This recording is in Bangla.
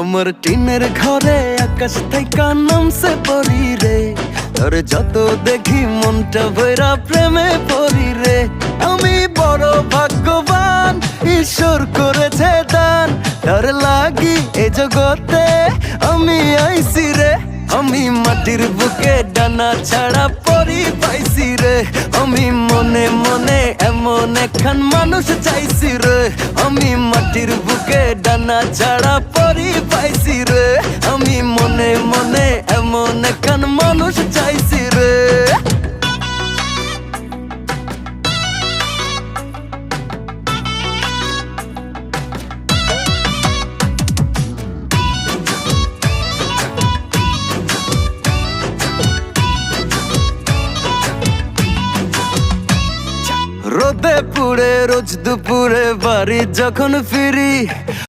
আমার টিনের ঘরে আকাশ থেকে নামছে পরি রে, তোর যত দেখি মনটা ভৈরা প্রেমে পড়ি রে। আমি বড় ভাগ্যবান, ঈশ্বর করেছে দান, তোর লাগি এ জগতে আমি আইছি রে। আমি মাটির বুকে ডানা ছাড়া পরি পাইছি রে, আমি মনে মনে এমন একখান মানুষ চাইছি রে। আমি মাটির বুকে ডানা ছাড়া পরি পাইছি রে, আমি মনে মনে এমন একখান মানুষ চাইছি রে। রোদে পুড়ে রোজ দুপুরে বাড়ি যখন ফিরি,